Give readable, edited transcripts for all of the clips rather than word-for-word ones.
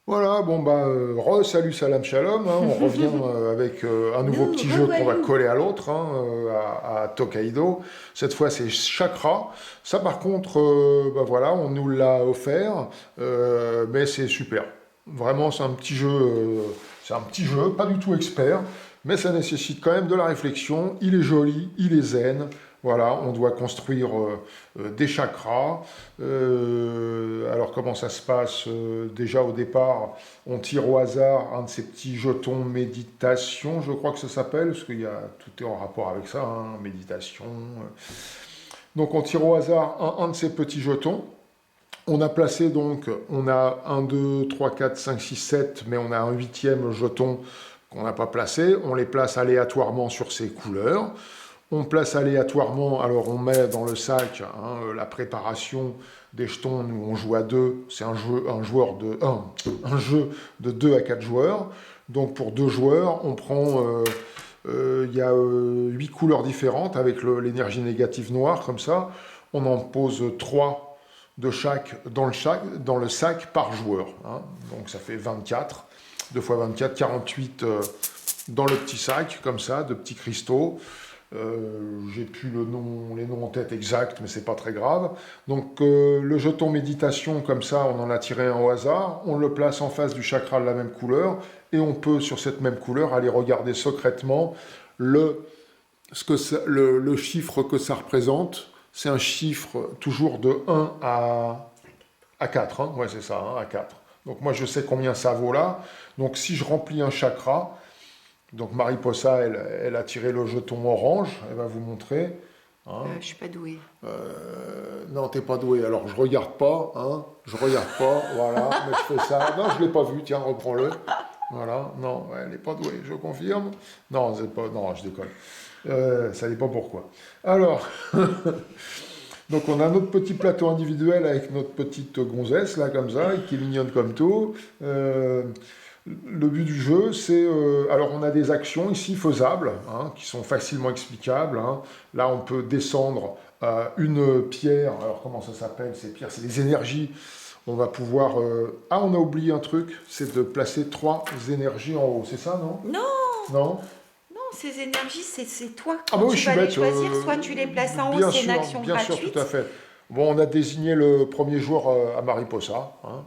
Voilà, bon bah, salut, salam, shalom, hein, on revient avec un nouveau Nous petit jeu qu'on va revoilà. coller à l'autre, hein, à Tokaido. Cette fois c'est Chakra. Ça par contre, bah voilà, on nous l'a offert, mais c'est super. Vraiment c'est un petit jeu, pas du tout expert, mais ça nécessite quand même de la réflexion. Il est joli, il est zen. Voilà, on doit construire des chakras. Alors comment ça se passe? Déjà au départ, on tire au hasard un de ces petits jetons méditation, je crois que ça s'appelle, parce qu'il y a tout est en rapport avec ça, hein, méditation. Donc on tire au hasard un de ces petits jetons. On a placé donc, on a un 2 3 4 5 6 7 mais on a un huitième jeton qu'on n'a pas placé. On les place aléatoirement sur ces couleurs. On place aléatoirement, alors on met dans le sac hein, la préparation des jetons, nous on joue à deux, c'est un jeu de 2 à 4 joueurs. Donc pour 2 joueurs, on prend, il y a 8 couleurs différentes avec l'énergie négative noire, comme ça. On en pose 3 de chaque dans le sac par joueur. Hein. Donc ça fait 24, 2 fois 24, 48 dans le petit sac, comme ça, de petits cristaux. J'ai plus les noms en tête exacts, mais c'est pas très grave. Donc le jeton méditation, comme ça, on en a tiré un au hasard, on le place en face du chakra de la même couleur, et on peut sur cette même couleur aller regarder secrètement le chiffre que ça représente. C'est un chiffre toujours de 1 à 4. Hein. Ouais, c'est ça, hein, à 4. Donc moi je sais combien ça vaut là. Donc si je remplis un chakra, donc Mariposa, elle a tiré le jeton orange, elle va vous montrer. Hein. Je suis pas douée. Non, t'es pas doué. Alors je regarde pas, hein. Je regarde pas, voilà. Mais je fais ça. Non, je l'ai pas vu. Tiens, reprends-le. Voilà. Non, elle n'est pas douée. Je confirme. Non, c'est pas. Non, je déconne. Ça dépend pourquoi. Alors, donc on a notre petit plateau individuel avec notre petite gonzesse là comme ça, qui est mignonne comme tout. Le but du jeu, c'est... alors on a des actions ici faisables, hein, qui sont facilement explicables. Hein. Là, on peut descendre une pierre. Alors comment ça s'appelle ces pierres? C'est des énergies. On va pouvoir... Ah, on a oublié un truc, c'est de placer 3 énergies en haut. C'est ça, non? Non, Non? non, ces énergies, c'est toi. Ah Quand bah oui, tu je suis vas les bête. choisir, soit tu les places en haut, c'est une action Bien sûr, tout à gratuite. fait. Bon, on a désigné le premier joueur à Mariposa. Hein.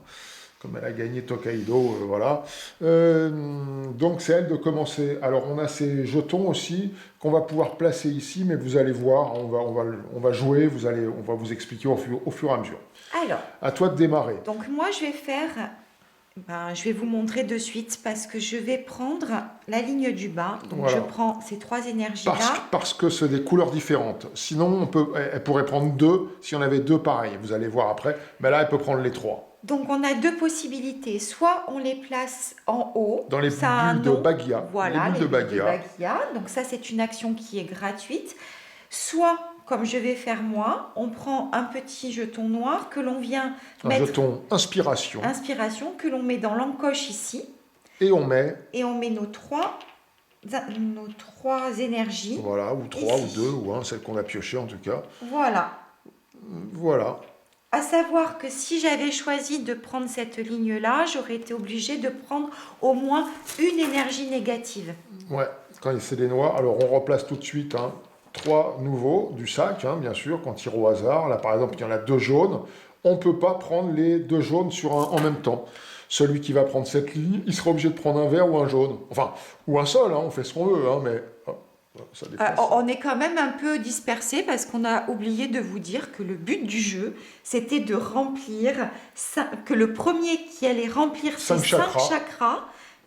Comme elle a gagné Tokaido, voilà. Donc c'est elle de commencer. Alors on a ces jetons aussi qu'on va pouvoir placer ici, mais vous allez voir, on va jouer, on va vous expliquer au fur et à mesure. Alors, À toi de démarrer. donc moi, je vais vous montrer de suite parce que je vais prendre la ligne du bas. Donc, je Voilà. prends ces 3 énergies-là. Parce que c'est des couleurs différentes. Sinon, elle pourrait prendre 2 si on avait 2 pareils. Vous allez voir après. Mais là, elle peut prendre les 3. Donc, on a 2 possibilités. Soit on les place en haut, Dans les ça a un bulles de nom. Bagia. Les Voilà, bulles les de bulles de Bagia. Bagia. Donc, ça, c'est une action qui est gratuite. Soit, comme je vais faire moi, on prend un petit jeton noir que l'on vient Un mettre, jeton inspiration. inspiration, que l'on met dans l'encoche ici. Et on met, Et on met nos trois énergies voilà, ou 3 ou ici. 2 ou 1, celle qu'on a piochée en tout cas. Voilà. Voilà. À savoir que si j'avais choisi de prendre cette ligne-là, j'aurais été obligée de prendre au moins une énergie négative. Ouais, quand c'est des noirs, alors on replace tout de suite hein, 3 nouveaux du sac, hein, bien sûr, qu'on tire au hasard. Là, par exemple, il y en a 2 jaunes. On ne peut pas prendre les 2 jaunes en même temps. Celui qui va prendre cette ligne, il sera obligé de prendre un vert ou un jaune. Enfin, ou un seul, hein, on fait ce qu'on veut, hein, mais ça dépend. On est quand même un peu dispersé parce qu'on a oublié de vous dire que le but du jeu, c'était de remplir, que le premier qui allait remplir ces 5 chakras,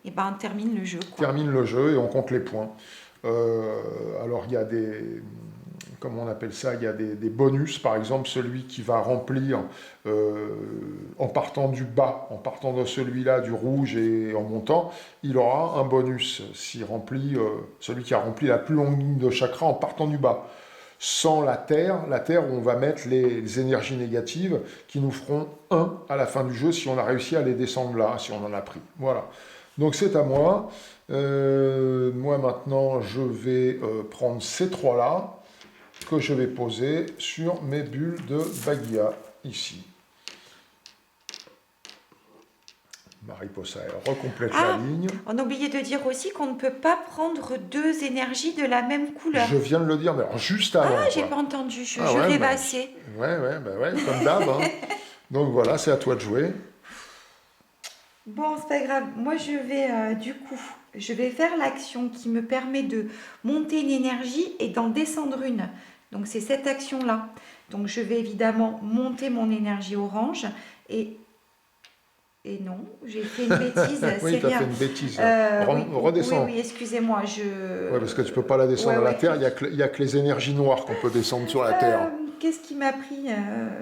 et ben, termine le jeu. Quoi. Termine le jeu et on compte les points. Alors il y a comment on appelle ça, il y a des bonus, par exemple celui qui va remplir en partant du bas, en partant de celui-là, du rouge et en montant, il aura un bonus s'il remplit, celui qui a rempli la plus longue ligne de chakra en partant du bas. Sans la terre où on va mettre les énergies négatives qui nous feront 1 à la fin du jeu si on a réussi à les descendre là, si on en a pris. Voilà. Donc c'est à moi. Moi maintenant, je vais prendre ces 3-là que je vais poser sur mes bulles de Bagia, ici. Mariposa, elle recomplète Ah, la ligne. on a oublié de dire aussi qu'on ne peut pas prendre deux énergies de la même couleur. Je viens de le dire, mais alors juste Ah, avant, j'ai quoi. pas entendu, je Ah ouais, bah, rêvassais. ouais, comme d'hab, hein. Donc voilà, c'est à toi de jouer. Bon, c'est pas grave. Moi, je vais du coup, je vais faire l'action qui me permet de monter une énergie et d'en descendre une. Donc, c'est cette action-là. Donc, je vais évidemment monter mon énergie orange et non, j'ai fait une bêtise, Oui, c'est tu as rien. fait une bêtise. Là. Oui, Redescends. oui, excusez-moi, Ouais, parce que tu peux pas la descendre Ouais, à la ouais. Terre, il y a que les énergies noires qu'on peut descendre sur la Terre. Qu'est-ce qui m'a pris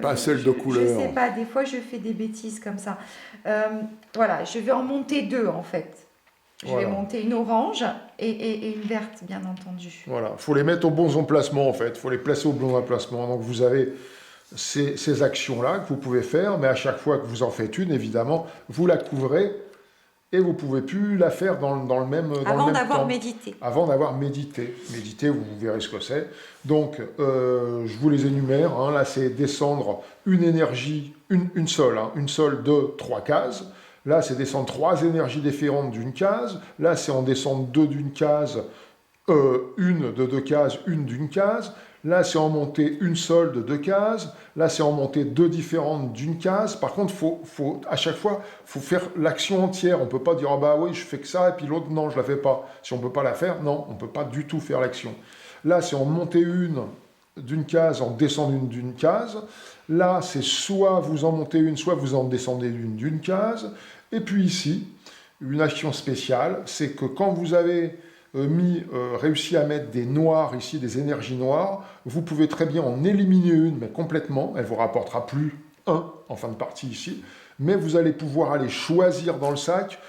Pas celle de Je couleur. sais pas, des fois je fais des bêtises comme ça. Voilà, je vais en monter deux en fait. Je vais monter une orange et une verte, bien entendu. Voilà, il faut les mettre au bon emplacement en fait, il faut les placer au bon emplacement. Donc vous avez ces actions-là que vous pouvez faire, mais à chaque fois que vous en faites une, évidemment, vous la couvrez et vous ne pouvez plus la faire dans le même temps. Avant d'avoir médité. Avant d'avoir médité. Méditer, vous verrez ce que c'est. Donc, je vous les énumère. Hein. Là, c'est descendre une énergie, une seule de 3 cases. Là, c'est descendre 3 énergies différentes d'une case. Là, c'est en descendre 2 d'une case, une de 2 cases, une d'une case. Là, c'est en monter une seule de 2 cases. Là, c'est en monter 2 différentes d'une case. Par contre, à chaque fois, il faut faire l'action entière. On ne peut pas dire, ah bah oui, je fais que ça, et puis l'autre, non, je ne la fais pas. Si on ne peut pas la faire, non, on ne peut pas du tout faire l'action. Là, c'est en monter une d'une case, en descendre une d'une case. Là, c'est soit vous en montez une, soit vous en descendez une d'une case. Et puis ici, une action spéciale, c'est que quand vous avez réussi à mettre des noirs ici, des énergies noires, vous pouvez très bien en éliminer une, mais complètement, elle vous rapportera plus 1 en fin de partie ici, mais vous allez pouvoir aller choisir dans le sac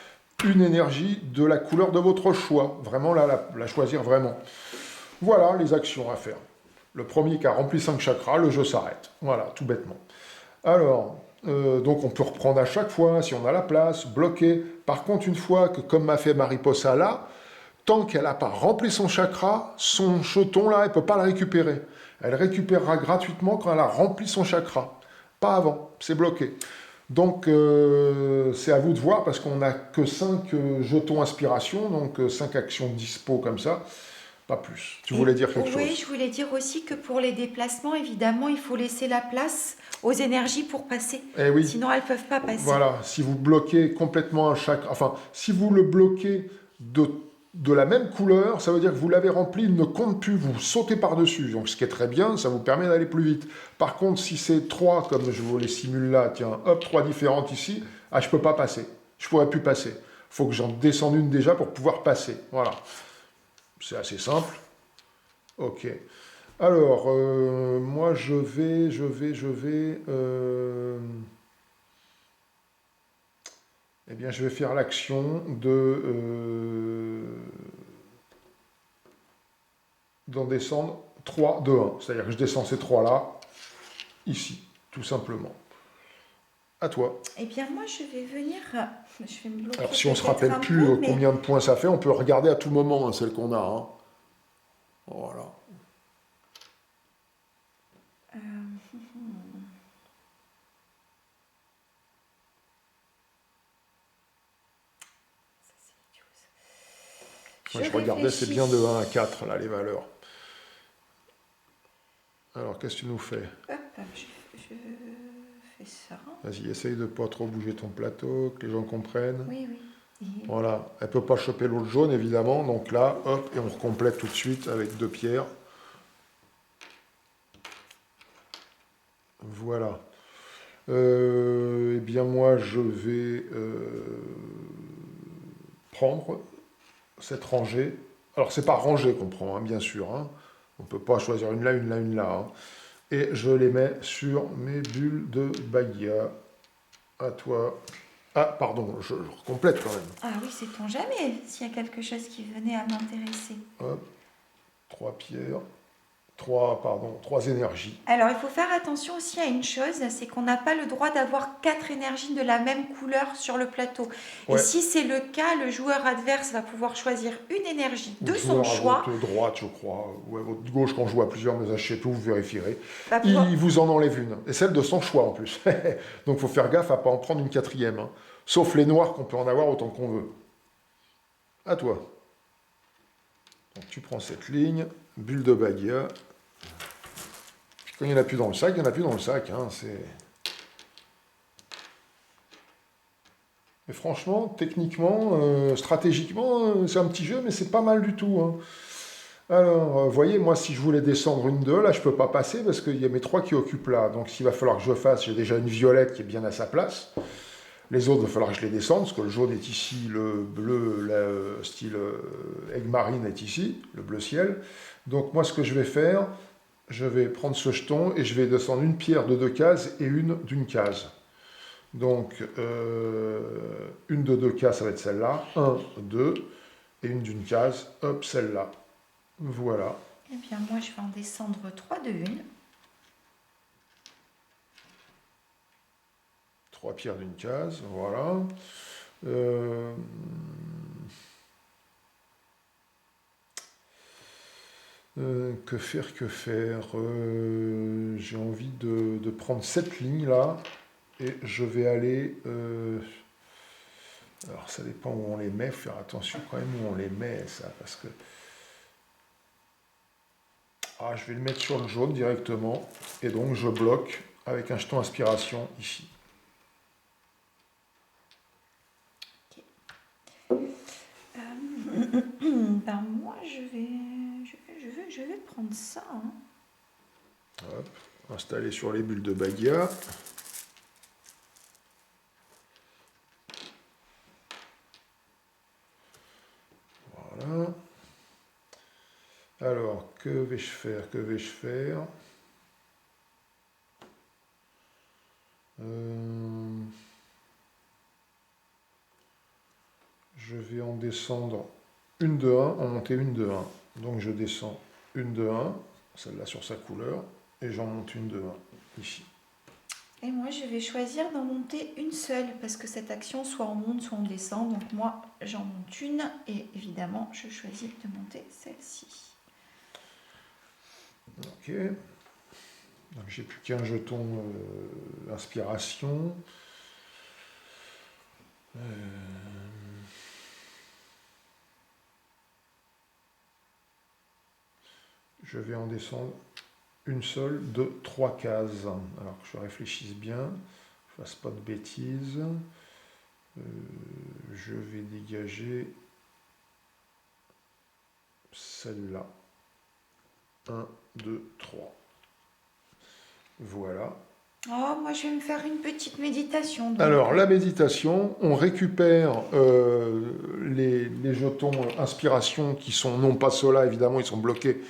une énergie de la couleur de votre choix, vraiment là, la choisir vraiment. Voilà les actions à faire. Le premier qui a rempli 5 chakras, le jeu s'arrête. Voilà, tout bêtement. Alors, donc on peut reprendre à chaque fois, si on a la place, bloquer. Par contre, une fois que, comme m'a fait Mariposa là, tant qu'elle n'a pas rempli son chakra, son jeton là, elle ne peut pas le récupérer. Elle récupérera gratuitement quand elle a rempli son chakra. Pas avant, c'est bloqué. Donc c'est à vous de voir parce qu'on n'a que 5 jetons inspiration, donc 5 actions dispo comme ça, pas plus. Tu voulais dire quelque chose? Oui, je voulais dire aussi que pour les déplacements, évidemment, il faut laisser la place aux énergies pour passer. Eh oui. Sinon, elles ne peuvent pas passer. Voilà, si vous bloquez complètement un chakra, enfin, si vous le bloquez de la même couleur, ça veut dire que vous l'avez rempli, il ne compte plus, vous sautez par-dessus. Donc ce qui est très bien, ça vous permet d'aller plus vite. Par contre, si c'est 3, comme je vous les simule là, tiens, hop, 3 différentes ici, ah, je ne peux pas passer. Je ne pourrais plus passer. Il faut que j'en descende une déjà pour pouvoir passer. Voilà. C'est assez simple. Ok. Alors, moi je vais... Eh bien, je vais faire l'action d'en descendre 3 de 1. C'est-à-dire que je descends ces 3-là, ici, tout simplement. À toi. Eh bien, moi, je vais venir... Je vais me bloquer. Alors, si on ne se rappelle plus combien de points ça fait, on peut regarder à tout moment, hein, celle qu'on a. Hein. Voilà. Je regardais, c'est bien de 1 à 4, là, les valeurs. Alors, qu'est-ce que tu nous fais? Hop, je fais ça. Vas-y, essaye de ne pas trop bouger ton plateau, que les gens comprennent. Oui. Voilà, elle ne peut pas choper l'autre jaune, évidemment. Donc là, hop, et on recomplète tout de suite avec 2 pierres. Voilà. Eh bien, moi, je vais prendre cette rangée. Alors, c'est pas rangée qu'on prend, hein, bien sûr. Hein. On ne peut pas choisir une là, une là, une là. Hein. Et je les mets sur mes bulles de Bahia. À toi. Ah, pardon, je complète quand même. Ah oui, sait-on jamais s'il y a quelque chose qui venait à m'intéresser. Hop, 3 pierres. 3 énergies. Alors, il faut faire attention aussi à une chose, c'est qu'on n'a pas le droit d'avoir 4 énergies de la même couleur sur le plateau. Ouais. Et si c'est le cas, le joueur adverse va pouvoir choisir une énergie de son choix. À votre droite, je crois, ou à votre gauche, quand je joue à plusieurs, mais ça, je sais tout, vous vérifierez. Il vous en enlève une, et celle de son choix en plus. Donc, il faut faire gaffe à ne pas en prendre une 4e. Hein. Sauf les noirs qu'on peut en avoir autant qu'on veut. À toi. Donc tu prends cette ligne, bulle de Baguia. Puis quand il n'y en a plus dans le sac, il n'y en a plus dans le sac. Hein, mais franchement, techniquement, stratégiquement, c'est un petit jeu, mais c'est pas mal du tout. Hein. Alors, vous voyez, moi, si je voulais descendre une 2, là, je peux pas passer parce qu'il y a mes 3 qui occupent là. Donc, s'il va falloir que je fasse, j'ai déjà une violette qui est bien à sa place. Les autres, il va falloir que je les descende, parce que le jaune est ici, le bleu, style aigue marine est ici, le bleu ciel. Donc, moi, ce que je vais faire, je vais prendre ce jeton et je vais descendre une pierre de 2 cases et une d'une case. Donc, une de 2 cases, ça va être celle-là. 1, 2, et une d'une case, hop, celle-là. Voilà. Eh bien, moi, je vais en descendre 3 de une. 3 pierres d'une case, voilà. Que faire, que faire j'ai envie de prendre cette ligne-là, et je vais aller... alors, ça dépend où on les met, faut faire attention quand même où on les met, ça, parce que... Ah, je vais le mettre sur le jaune directement, et donc je bloque avec un jeton inspiration ici. Ben moi, je vais prendre ça. Hein. Hop, installer sur les bulles de Baguia. Voilà. Alors, que vais-je faire? Que vais-je faire? Je vais en descendre une de 1, en monter une de 1. Donc je descends une de 1, celle-là sur sa couleur, et j'en monte une de 1, ici. Et moi, je vais choisir d'en monter une seule, parce que cette action, soit on monte, soit on descend. Donc moi, j'en monte une, et évidemment, je choisis de monter celle-ci. Ok. Donc j'ai plus qu'un jeton inspiration. Je vais en descendre une seule de 3 cases. Alors que je réfléchisse bien, je ne fasse pas de bêtises. Je vais dégager celle-là. 1, 2, 3. Voilà. Oh, moi, je vais me faire une petite méditation. Donc. Alors, la méditation, on récupère les jetons inspiration qui sont non pas ceux-là, évidemment, ils sont bloqués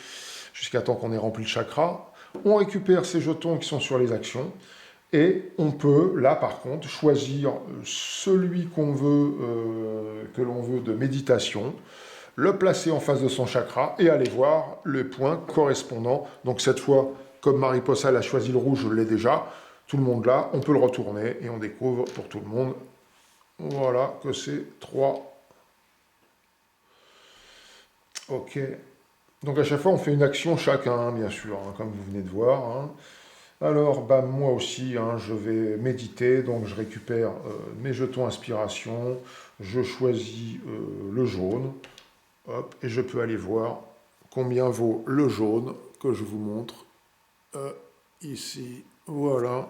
jusqu'à temps qu'on ait rempli le chakra. On récupère ces jetons qui sont sur les actions. Et on peut, là par contre, choisir celui qu'on veut, que l'on veut de méditation, le placer en face de son chakra et aller voir le point correspondant. Donc cette fois, comme Mariposa a choisi le rouge, je l'ai déjà, tout le monde là, on peut le retourner et on découvre pour tout le monde, voilà, que c'est 3. Ok. Donc à chaque fois, on fait une action chacun, bien sûr, hein, comme vous venez de voir. Hein. Alors, bah, moi aussi, hein, je vais méditer, donc je récupère mes jetons inspiration, je choisis le jaune, hop, et je peux aller voir combien vaut le jaune que je vous montre ici. Voilà.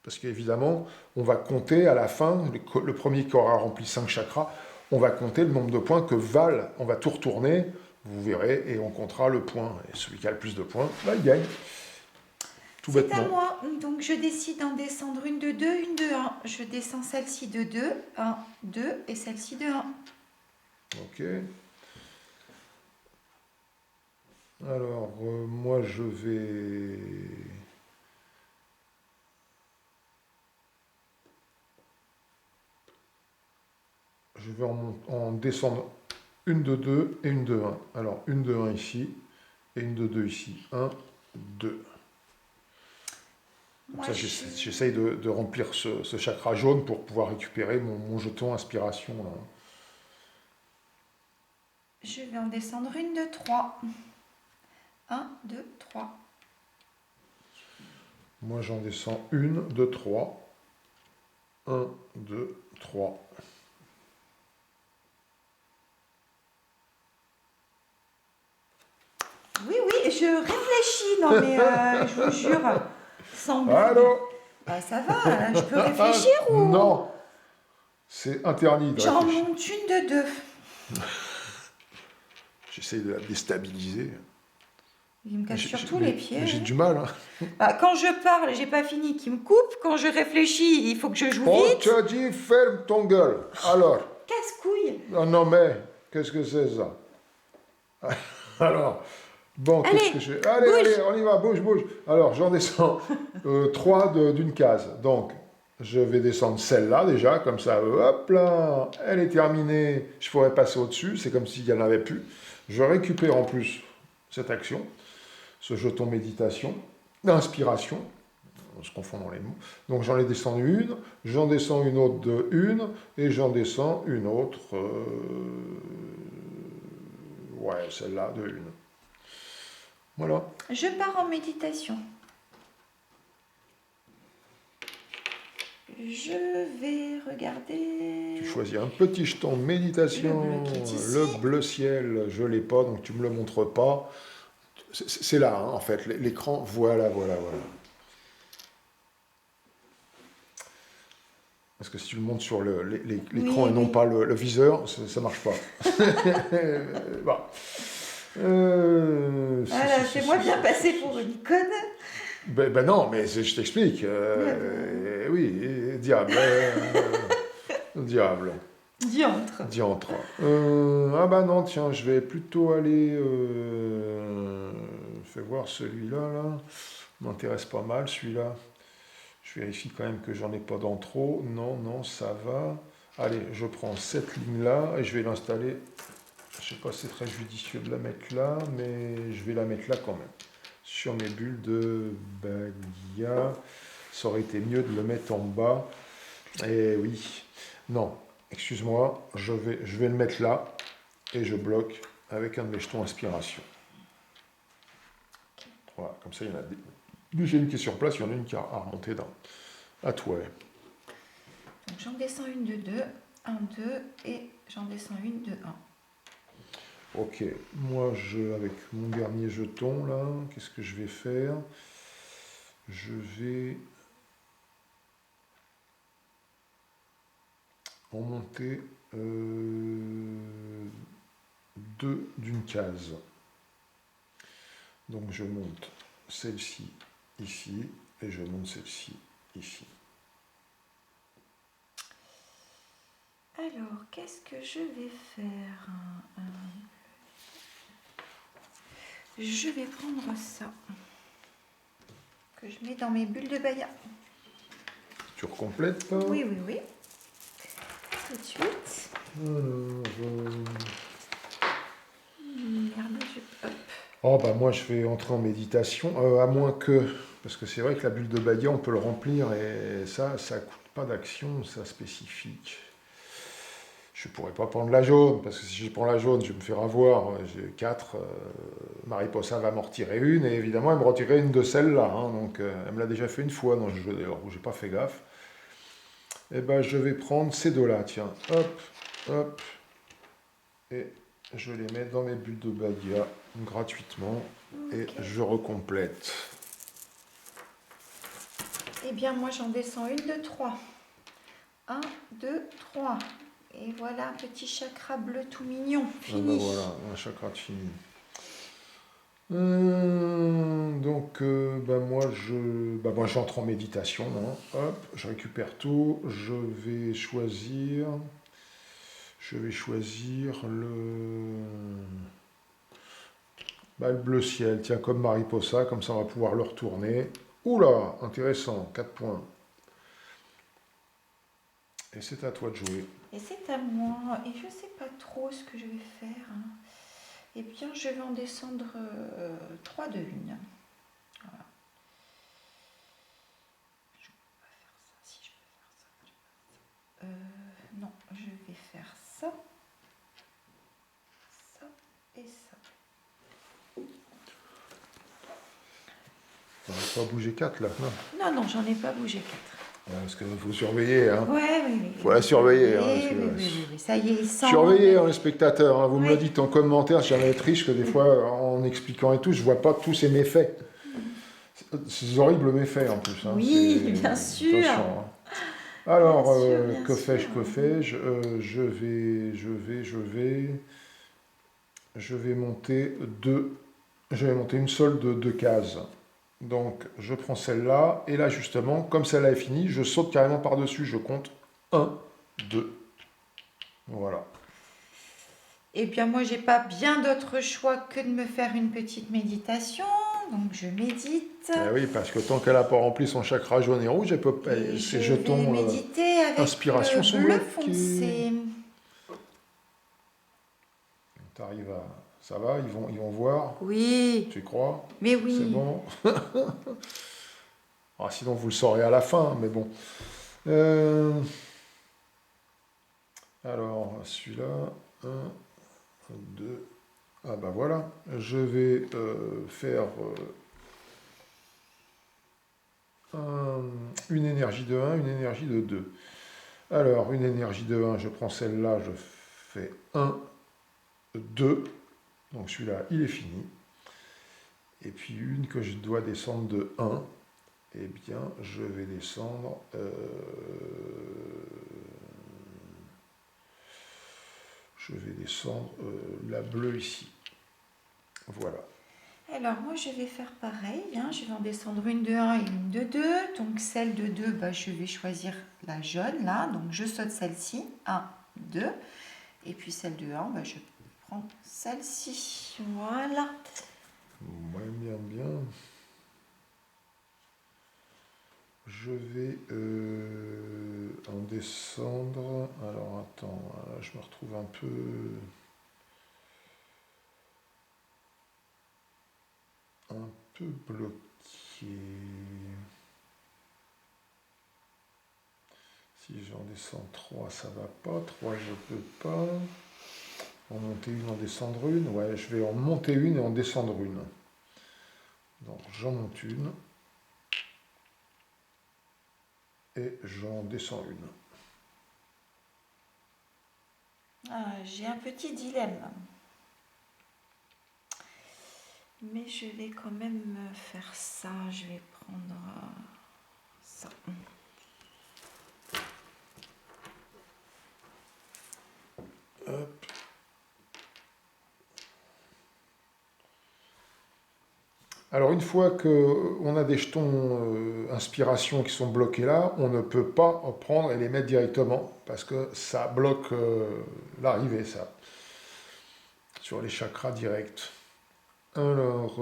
Parce qu'évidemment, on va compter à la fin, le premier qui aura rempli 5 chakras, on va compter le nombre de points que valent, on va tout retourner, vous verrez, et on comptera le point. Et celui qui a le plus de points, bah, il gagne. Tout C'est bêtement. à moi, donc je décide d'en descendre une de 2, une de 1. Je descends celle-ci de 2, 1, 2, et celle-ci de 1. Ok. Alors, moi, je vais en descendre une de 2 et une de 1. Alors, une de 1 ici et une de 2 ici. 1, 2. Donc ça, j'essaye de remplir ce chakra jaune pour pouvoir récupérer mon jeton inspiration. Là. Je vais en descendre une de 3. 1, 2, 3. Moi, j'en descends une de 3. 1, 2, 3. Oui, oui, je réfléchis. Non, mais je vous jure, sans blague. Allô? Bah, ça va, là, je peux réfléchir ou... Non, c'est interdit de J'en réfléchir. monte une de deux. J'essaie de la déstabiliser. Il me casse J'ai surtout les pieds. mais j'ai du mal. Hein. Bah, quand je parle, j'ai pas fini, qui me coupe. Quand je réfléchis, il faut que je joue On vite. te dit ferme ton gueule. Alors, Casse-couille. non mais, qu'est-ce que c'est ça? Alors, bon, Allez, qu'est-ce que je... Allez, bouge. allez, on y va, bouge, bouge. Alors, j'en descends 3 d'une case. Donc, je vais descendre celle-là déjà, comme ça, hop là, elle est terminée. Je pourrais passer au-dessus, c'est comme s'il n'y en avait plus. Je récupère en plus cette action, ce jeton méditation, d'inspiration. On se confond dans les mots. Donc j'en ai descendu une, j'en descends une autre de une, et j'en descends une autre, ouais, celle-là de une. Voilà. Je pars en méditation. Je vais regarder... Tu choisis un petit jeton méditation, Le bleu qui est ici. le bleu ciel, je l'ai pas, donc tu me le montres pas. C'est là, hein, en fait, l'écran, voilà, voilà, voilà. Parce que si tu le montes sur l'écran Oui, et non oui. pas le viseur, ça marche pas. Bon. Voilà, c'est moi bien passé pour une conne. Ben non, mais je t'explique. Oui, diable. Diable. Diantre. Diantre. Ah bah non, tiens, je vais plutôt aller... fais voir celui-là, là. M'intéresse pas mal, celui-là. Je vérifie quand même que j'en ai pas dans trop. Non, non, ça va. Allez, je prends cette ligne-là et je vais l'installer. Je sais pas si c'est très judicieux de la mettre là, mais je vais la mettre là quand même. Sur mes bulles de Bagia. Ça aurait été mieux de le mettre en bas. Et oui. Non, excuse-moi, je vais le mettre là et je bloque avec un de mes jetons inspiration. Voilà, comme ça il y en a déjà une qui est sur place, il y en a une qui a à remonter dans. À toi. Donc j'en descends une de 2, 1, 2, et j'en descends une de 1. Ok, moi avec mon dernier jeton là, qu'est-ce que je vais faire? Je vais en monter 2 d'une case. Donc je monte celle-ci ici et je monte celle-ci ici. Alors, qu'est-ce que je vais faire? Je vais prendre ça, que je mets dans mes bulles de Baïa. Tu recomplètes? Oui, oui, oui. Tout de suite. Alors, Merde, hop. oh bah moi je vais entrer en méditation, à moins que... Parce que c'est vrai que la bulle de Badia, on peut le remplir et ça coûte pas d'action, ça spécifique. Je pourrais pas prendre la jaune, parce que si je prends la jaune, je vais me faire avoir. J'ai 4, Mariposa va m'en retirer une, et évidemment elle me retirerait une de celles-là. Hein, donc elle me l'a déjà fait une fois dans le jeu d'ailleurs, où j'ai pas fait gaffe. Et ben je vais prendre ces deux-là, tiens. Hop, hop. Et je les mets dans mes bulles de Badia gratuitement. Et je recomplète. Eh bien, moi, j'en descends une de 3. 1, 2, 3. Et voilà un petit chakra bleu tout mignon. Fini. Ah ben voilà, un chakra de fini. Donc, moi, j'entre en méditation. Hein. Hop, je récupère tout. Je vais choisir le bleu ciel. Tiens, comme Mariposa, comme ça on va pouvoir le retourner. Oula, intéressant, 4 points. Et c'est à toi de jouer. Et c'est à moi. Et je ne sais pas trop ce que je vais faire. Eh bien, je vais en descendre 3 de une. Voilà. Je peux pas faire ça. Si je peux faire ça. Non, je vais faire ça. Ça et ça. On va pas bouger 4 là, non? Non, non, j'en ai pas bougé 4. Parce qu'il faut surveiller, hein. Ouais, oui, Faut la surveiller, hein, parce oui, que, oui, oui, oui, oui. Ça y est, il sent. surveillez, hein, les spectateurs, hein. Vous me le Oui. dites en commentaire, si jamais être riche, que des fois, en expliquant et tout, je vois pas tous ces méfaits. Ces horribles méfaits en plus, hein. Oui, bien sûr. Attention, hein. Bien Alors, sûr, bien que sûr. fais-je, que fais-je? Je vais monter deux. Je vais monter une solde de 2 cases. Donc, je prends celle-là, et là, justement, comme celle-là est finie, je saute carrément par-dessus. Je compte un, 2. Voilà. Eh bien, moi, j'ai pas bien d'autre choix que de me faire une petite méditation. Donc, je médite. Eh oui, parce que tant qu'elle n'a pas rempli son chakra jaune et rouge, Et je ses vais jetons méditer avec inspiration le sont bleu bloqués. foncé. T'arrives à... Ça va, ils vont voir. Oui, Tu crois? mais C'est oui. bon. Ah, sinon, vous le saurez à la fin, mais bon. Euh, Alors, celui-là, un, 2. Ah bah voilà, je vais faire une énergie de 1, une énergie de 2. Alors, une énergie de 1, je prends celle-là, je fais 1, 2. Donc celui-là, il est fini. Et puis une que je dois descendre de 1, eh bien, je vais descendre... la bleue ici. Voilà. Alors, moi, je vais faire pareil, hein. Je vais en descendre une de 1 et une de 2. Donc, celle de 2, bah, je vais choisir la jaune, là. Donc, je saute celle-ci. 1, 2. Et puis, celle de 1, bah, je prends celle-ci. Voilà. Ouais, bien, bien. Je vais en descendre. Alors, attends, là, je me retrouve un peu bloqué. Si j'en descends 3, ça va pas. 3, je peux pas. En monter une, en descendre une. Ouais, je vais en monter une et en descendre une. Donc, j'en monte une. Et j'en descends une. Ah, j'ai un petit dilemme. Mais je vais quand même faire ça. Je vais prendre ça. Hop. Alors une fois qu'on a des jetons inspiration qui sont bloqués là, on ne peut pas en prendre et les mettre directement parce que ça bloque l'arrivée, ça, sur les chakras directs. Alors,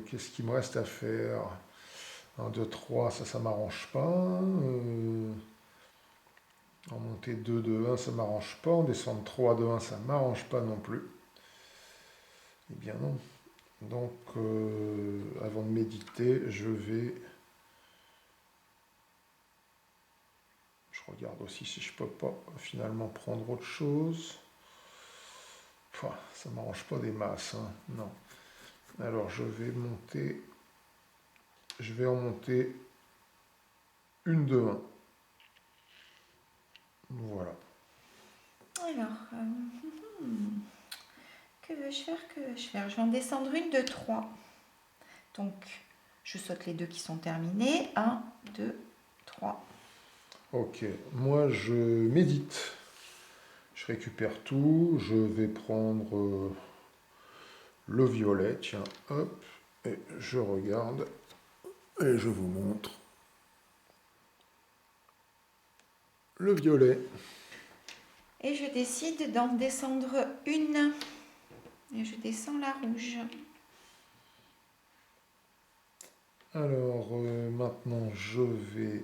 qu'est-ce qu'il me reste à faire? 1, 2, 3, ça m'arrange pas. En monter 2 de 1, ça m'arrange pas. En descendre 3 de 1, ça m'arrange pas non plus. Eh bien non. Donc, avant de méditer, je regarde aussi si je peux pas finalement prendre autre chose. Pouah, ça m'arrange pas des masses, hein. Non. Alors, je vais en monter une de 1. Voilà. Alors, que veux-je faire? Que veux-je faire? Je vais en descendre une de 3. Donc, je saute les deux qui sont terminés. 1, 2, 3. Ok, moi je médite. Je récupère tout. Je vais prendre le violet. Tiens, hop. Et je regarde. Et je vous montre le violet. Et je décide d'en descendre une. Et je descends la rouge. Alors maintenant je vais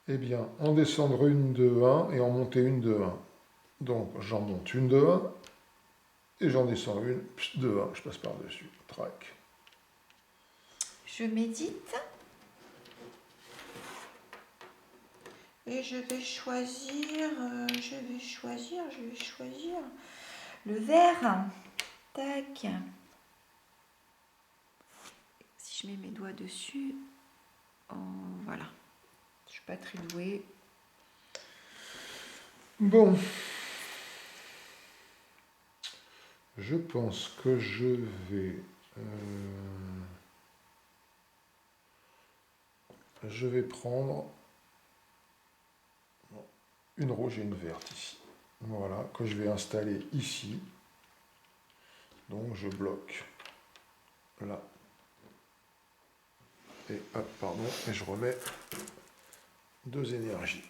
eh bien en descendre une de 1 et en monter une de 1. Donc j'en monte une de 1 et j'en descends une de 1. Je passe par-dessus. Trac. Je médite. Et je vais choisir le vert. Tac. Si je mets mes doigts dessus. Voilà. Je suis pas très douée. Bon. Je pense que je vais prendre une rouge et une verte ici. Voilà, que je vais installer ici. Donc je bloque là. Et hop, pardon, et je remets 2 énergies.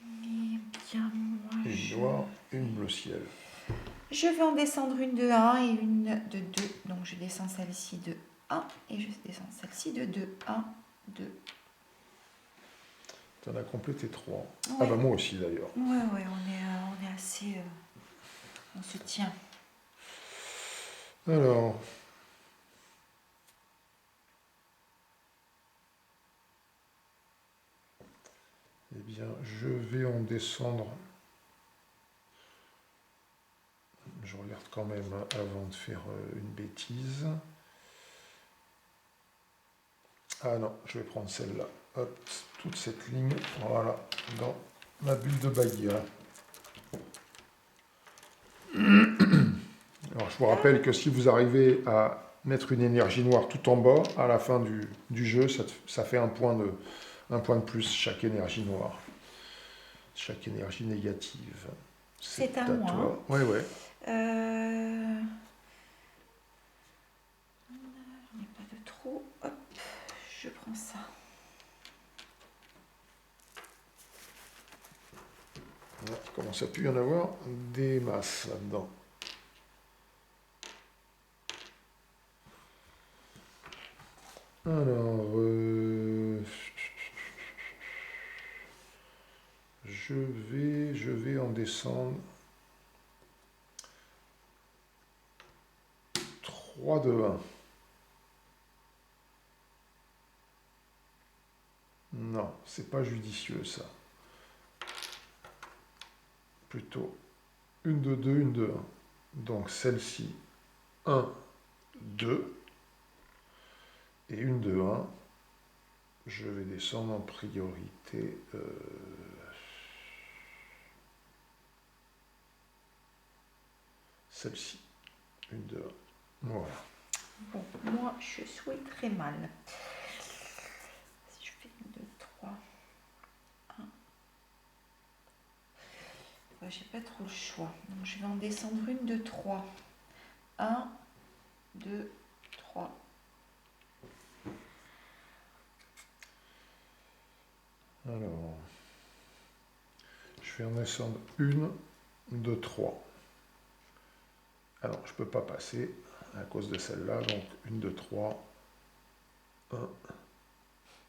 Eh bien, moi, une noire, une bleu ciel. Je vais en descendre une de 1 et une de 2. Donc je descends celle-ci de 1 et je descends celle-ci de 2. 1, 2. Tu en as complété 3. Ouais. Ah bah moi aussi d'ailleurs. Ouais, on est assez... on se tient. Alors... Eh bien, je vais en descendre... Je regarde quand même avant de faire une bêtise. Ah non, je vais prendre celle-là. Hop, toute cette ligne, voilà, dans ma bulle de Bahia. Alors, je vous rappelle que si vous arrivez à mettre une énergie noire tout en bas, à la fin du jeu, ça fait un point de plus chaque énergie noire. Chaque énergie négative. C'est à moi. Toi. Ouais. J'en ai pas de trop. Hop, je prends ça. Il commence à plus y en avoir des masses là-dedans. Alors, je vais en descendre 3 de 1. Non, c'est pas judicieux ça. Plutôt une de 2, une de 1. Donc celle-ci, 1, 2 et une de 1. Je vais descendre en priorité. Celle-ci, une de 1. Voilà. Bon, moi je suis très mal. Si je fais une, 2, 3, 1. Ouais, j'ai pas trop le choix. Donc je vais en descendre une de 3. 1, 2, 3. Alors, je vais en descendre une de 3. Alors, je ne peux pas passer à cause de celle-là, donc une de 3. 1,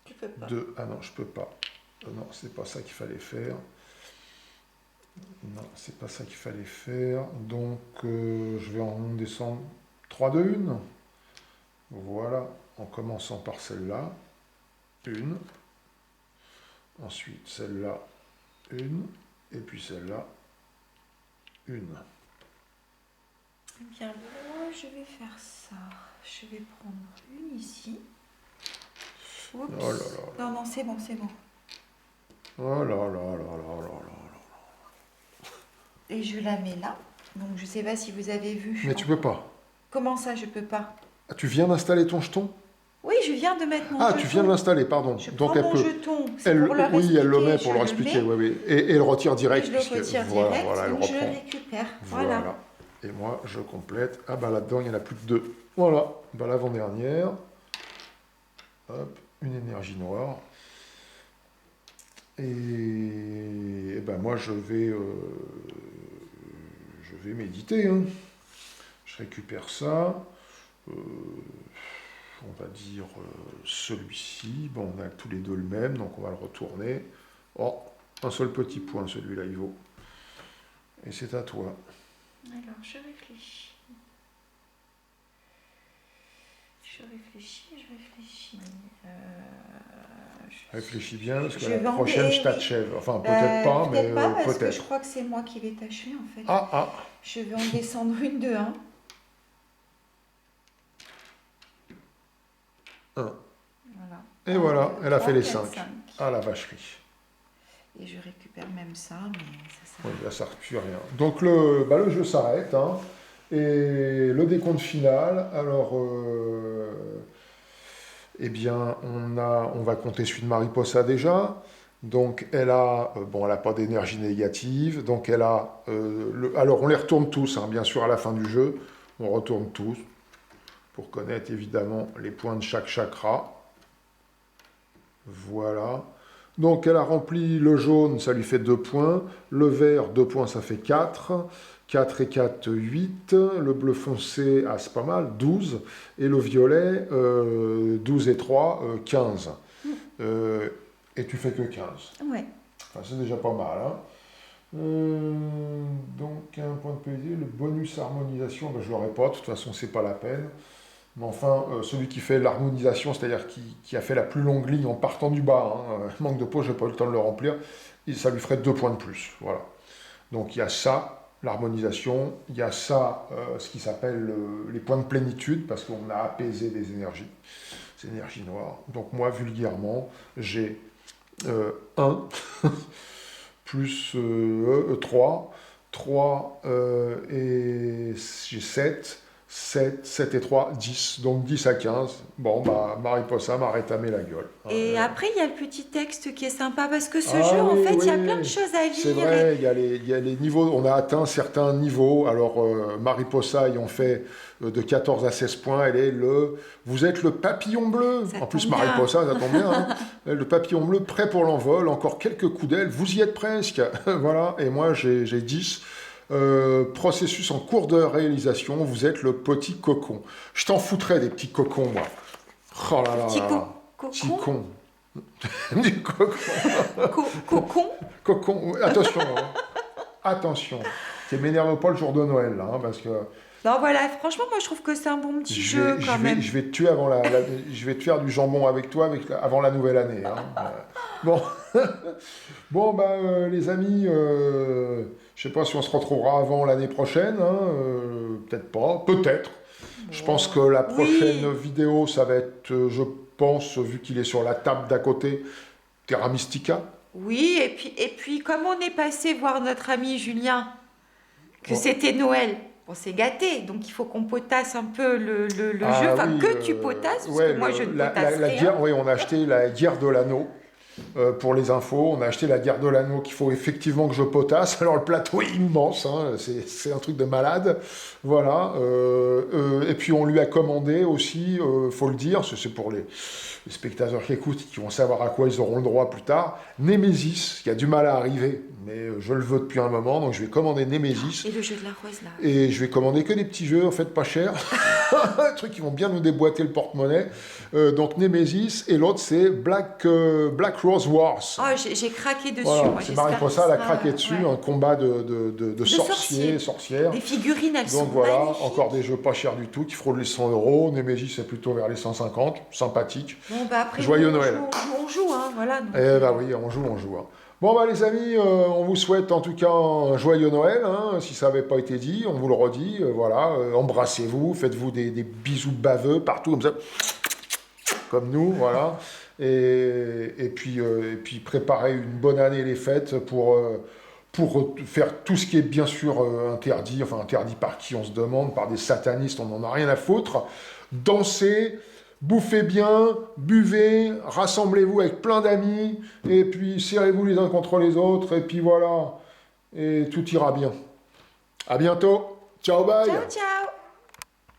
Tu peux pas. 2. Ah non, je peux pas. Non, c'est pas ça qu'il fallait faire. Non, c'est pas ça qu'il fallait faire. Donc, je vais en descendre 3 de 1. Voilà, en commençant par celle-là. Une. Ensuite, celle-là, une. Et puis celle-là, une. Eh bien, moi, je vais faire ça. Je vais prendre une ici. Oups. Oh là là. Non, c'est bon, c'est bon. Oh là là là là là là. Et je la mets là. Donc, je sais pas si vous avez vu. Mais tu peux pas. Comment ça, je peux pas? Ah, tu viens d'installer ton jeton? Oui, je viens de mettre mon jeton. Ah, tu viens de l'installer, pardon. Je Donc prends mon jeton. C'est pour leur oui, elle le met expliquer, pour leur je le expliquer. mets. Oui. Et elle retire direct. Et je le retire direct, elle donc je le reprend. récupère. Voilà. Et moi, je complète. Ah bah là-dedans, il y en a plus que 2. Voilà. Bah, l'avant-dernière. Hop, une énergie noire. Et ben moi, je vais méditer. Hein. Je récupère ça. On va dire celui-ci. Bon, on a tous les deux le même, donc on va le retourner. Oh, un seul petit point, celui-là, il vaut. Et c'est à toi. Alors, je réfléchis. Réfléchis bien, parce que la prochaine, je t'achève. Enfin, peut-être pas, mais peut-être pas, parce que peut-être. je crois que c'est moi qui vais t'achever, en fait. Ah. Je vais en descendre une de 1. 1. Voilà. Et voilà, elle a fait les 5. 5. Ah, la vacherie. Et je récupère même ça, mais ça Oui, sert là, ça ne plus rien. Donc, le jeu s'arrête. Hein, et le décompte final, alors, eh bien, on va compter celui de Mariposa déjà. Donc, elle a, bon, elle n'a pas d'énergie négative. Donc, elle a, alors, on les retourne tous, hein, bien sûr, à la fin du jeu. On retourne tous pour connaître, évidemment, les points de chaque chakra. Voilà. Donc, elle a rempli le jaune, ça lui fait 2 points. Le vert, 2 points, ça fait 4. 4 et 4, 8. Le bleu foncé, ah, c'est pas mal, 12. Et le violet, 12 et 3, 15. Et tu fais que 15. Ouais. Enfin, c'est déjà pas mal. Hein. Donc, un point de plaisir. Le bonus harmonisation, ben, je ne l'aurai pas. De toute façon, c'est pas la peine. Mais enfin, celui qui fait l'harmonisation, c'est-à-dire qui a fait la plus longue ligne en partant du bas, hein, manque de peau, je n'ai pas eu le temps de le remplir, et ça lui ferait 2 points de plus. Voilà. Donc il y a ça, l'harmonisation, il y a ça, ce qui s'appelle les points de plénitude, parce qu'on a apaisé des énergies noires. Donc moi, vulgairement, j'ai 1 plus 3, 3 et j'ai 7 et 3, 10. Donc 10 à 15. Bon, bah, Mariposa m'a rétamé la gueule. Et après, il y a le petit texte qui est sympa parce que ce Ah jeu, en oui, fait, il y a oui. plein de choses à lire. C'est vrai, il y a les niveaux, on a atteint certains niveaux. Alors, Mariposa ayant fait de 14 à 16 points, elle est vous êtes le papillon bleu. Ça En plus, tombe bien. Mariposa, ça tombe bien. Hein. Le papillon bleu prêt pour l'envol, encore quelques coups d'aile, vous y êtes presque. Voilà, et moi j'ai 10. Processus en cours de réalisation, vous êtes le petit cocon. Je t'en foutrais des petits cocons, moi. Oh là là Petit là là. Petit cocon. con. Du cocon. Cocon. Cocon. Attention, hein. Attention. Tu m'énerve pas le jour de Noël, là, hein, parce que Non, voilà, franchement, moi, je trouve que c'est un bon petit jeu quand même. je vais te tuer avant je vais te faire du jambon avec toi avant la nouvelle année. Hein. Bon. Bon, bah, les amis, je sais pas si on se retrouvera avant l'année prochaine. Hein, peut-être pas. Peut-être. Je pense que la prochaine Oui. vidéo, ça va être, je pense, vu qu'il est sur la table d'à côté, Terra Mystica. Oui, et puis comme on est passé voir notre ami Julien, que Bon. c'était Noël, on s'est gâté. Donc il faut qu'on potasse un peu le jeu. Ah Enfin, oui, que tu potasses, parce ouais, que moi je ne la potasse rien. guerre, oui, on a acheté la guerre de l'anneau. Pour les infos, on a acheté la guerre de l'anneau qu'il faut effectivement que je potasse. Alors le plateau est immense, hein, c'est un truc de malade. Voilà. Et puis on lui a commandé aussi, faut le dire, c'est pour les spectateurs qui écoutent, qui vont savoir à quoi ils auront le droit plus tard, Némésis, qui a du mal à arriver, mais je le veux depuis un moment, donc je vais commander Némésis. Et le jeu de la rose là. Et je vais commander que des petits jeux, en fait, pas chers. Des trucs qui vont bien nous déboîter le porte-monnaie. Donc Nemesis, et l'autre c'est Black Rose Wars. Oh, j'ai craqué dessus. Voilà, Moi, c'est j'espère Mariposa, que elle a ça- craqué dessus, ouais. un combat de sorciers, sorcières. Des figurines, elles sont Donc voilà, magnifiques. encore des jeux pas chers du tout, qui frôlent les 100 euros. Nemesis, c'est plutôt vers les 150, sympathique. Bon, bah après, Joyeux nous, Noël. on joue, hein, voilà. Donc, Eh bah oui, on joue. Hein. Bon bah les amis, on vous souhaite en tout cas un joyeux Noël, hein, si ça n'avait pas été dit, on vous le redit, voilà, embrassez-vous, faites-vous des bisous baveux partout comme ça, comme nous, voilà, et puis préparez une bonne année les fêtes pour faire tout ce qui est bien sûr interdit, enfin interdit par qui on se demande, par des satanistes, on n'en a rien à foutre, dansez, bouffez bien, buvez, rassemblez-vous avec plein d'amis, et puis serrez-vous les uns contre les autres, et puis voilà, et tout ira bien. À bientôt. Ciao, bye. ciao, ciao.